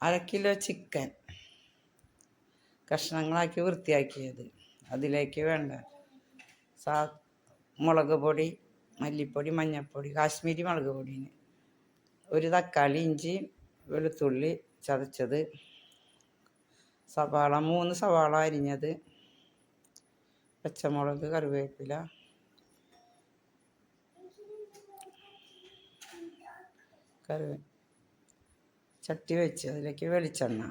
1/2 kilo chicken കഷ്ണങ്ങളാക്കി വൃത്തിയാക്കിയത്. അതിലേക്ക് വേണ്ട മുളക് പൊടി, മല്ലിപ്പൊടി, മഞ്ഞൾപ്പൊടി, കാശ്മീരി മുളക് പൊടിന് 1 തക്കാളി, ഇഞ്ചി, വെളുത്തുള്ളി ചതച്ചത്, സവാള 3 സവാള അരിഞ്ഞത്, പച്ചമുളക്, കറിവേപ്പില, ചട്ടി വെച്ച് അതിലേക്ക് വെളിച്ചെണ്ണ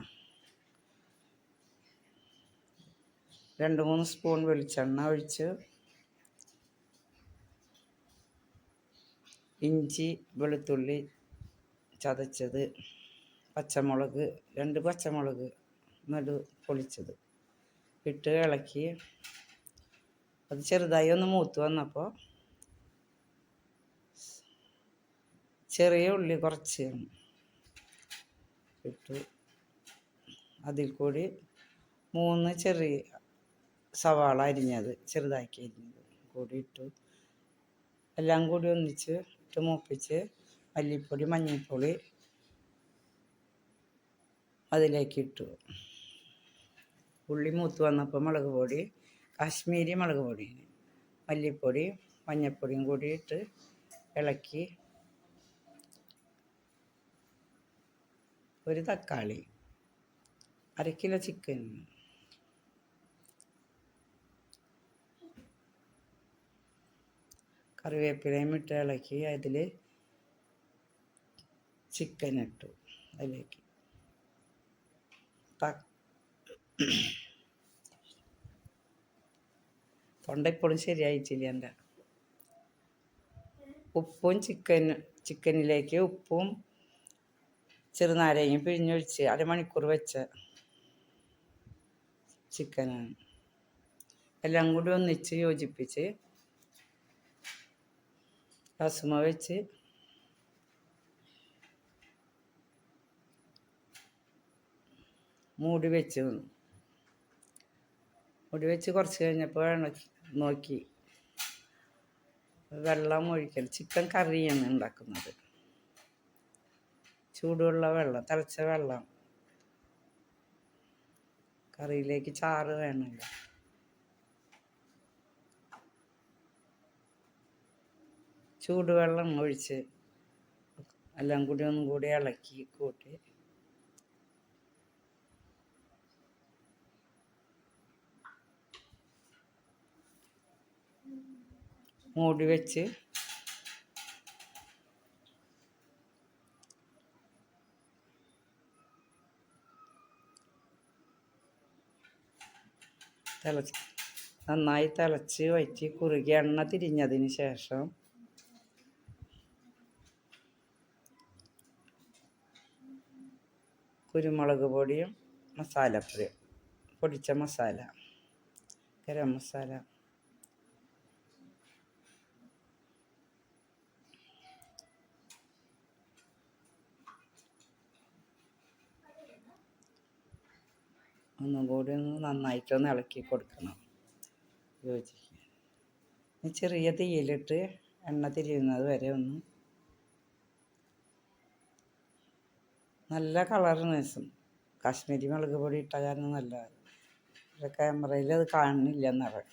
2-3 സ്പൂൺ വെളിച്ചെണ്ണ ഒഴിച്ച് ഇഞ്ചി, വെളുത്തുള്ളി ചതച്ചത്, പച്ചമുളക് 2 പച്ചമുളക് പൊളിച്ചത് ഇട്ട് ഇളക്കി അത് ചെറുതായി ഒന്ന് മൂത്ത് വന്നപ്പോൾ ചെറിയ ഉള്ളി കുറച്ച് ഇട്ടു. അതിൽ കൂടി 3 ചെറിയ സവാള അരിഞ്ഞത് ചെറുതാക്കി അരിഞ്ഞത് കൂടി ഇട്ടു. എല്ലാം കൂടി ഒന്നിച്ച് ഇട്ട് മൂപ്പിച്ച് മല്ലിപ്പൊടി, മഞ്ഞൾപ്പൊടി അതിലേക്ക് ഇട്ടു. ഉള്ളി മൂത്ത് വന്നപ്പോൾ മുളക് പൊടി, കാശ്മീരി മുളക് പൊടി, മല്ലിപ്പൊടി, മഞ്ഞൾപ്പൊടിയും കൂടി ഇട്ട് ഇളക്കി 1 തക്കാളി, 1/2 കിലോ ചിക്കൻ, കറിവേപ്പിലയും ഇട്ട് ഇളക്കി അതിൽ ചിക്കൻ ഇട്ടു. അതിലേക്ക് തൊണ്ട ഇപ്പോഴും ശരിയായിട്ടില്ല എൻ്റെ. ഉപ്പും ചിക്കനിലേക്ക് ഉപ്പും ചെറുനാരങ്ങയും പിഴിഞ്ഞൊഴിച്ച് 1/2 മണിക്കൂർ വെച്ച ചിക്കനാണ്. എല്ലാം കൂടി ഒന്നിച്ച് യോജിപ്പിച്ച് ഗ്യാസുമ്മ വെച്ച് മൂടി വെച്ച് കുറച്ച് കഴിഞ്ഞപ്പോൾ നോക്കി വെള്ളം ഒഴിക്കൽ. ചിക്കൻ കറിയാണ് ഉണ്ടാക്കുന്നത്. ചൂടുള്ള വെള്ളം, തിളച്ച വെള്ളം. കറിയിലേക്ക് ചാറ് വേണമല്ലോ. ചൂടുവെള്ളം ഒഴിച്ച് എല്ലാം കൂടി ഒന്നും കൂടി ഇളക്കി കൂട്ടി മൂടി വെച്ച് നന്നായി തിളച്ച് വറ്റി കുറുകി എണ്ണ തിരിഞ്ഞതിന് ശേഷം കുരുമുളക് പൊടിയും മസാലപ്പൊടിയും, പൊടിച്ച മസാല, ഗരം മസാല, ഒന്നും കൂടി നന്നായിട്ടൊന്ന് ഇളക്കി കൊടുക്കണം. യോജിക്കുക. ചെറിയ തീയിലിട്ട് എണ്ണ തിരിയുന്നത് വരെ ഒന്ന് നല്ല കളറിന്. കാശ്മീരി മുളക് പൊടി ഇട്ട കാരണം നല്ല. ക്യാമറയിൽ അത് കാണുന്നില്ല എന്നറിയാം.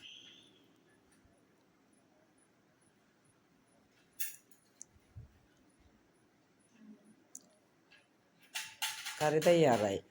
കറി തയ്യാറായി.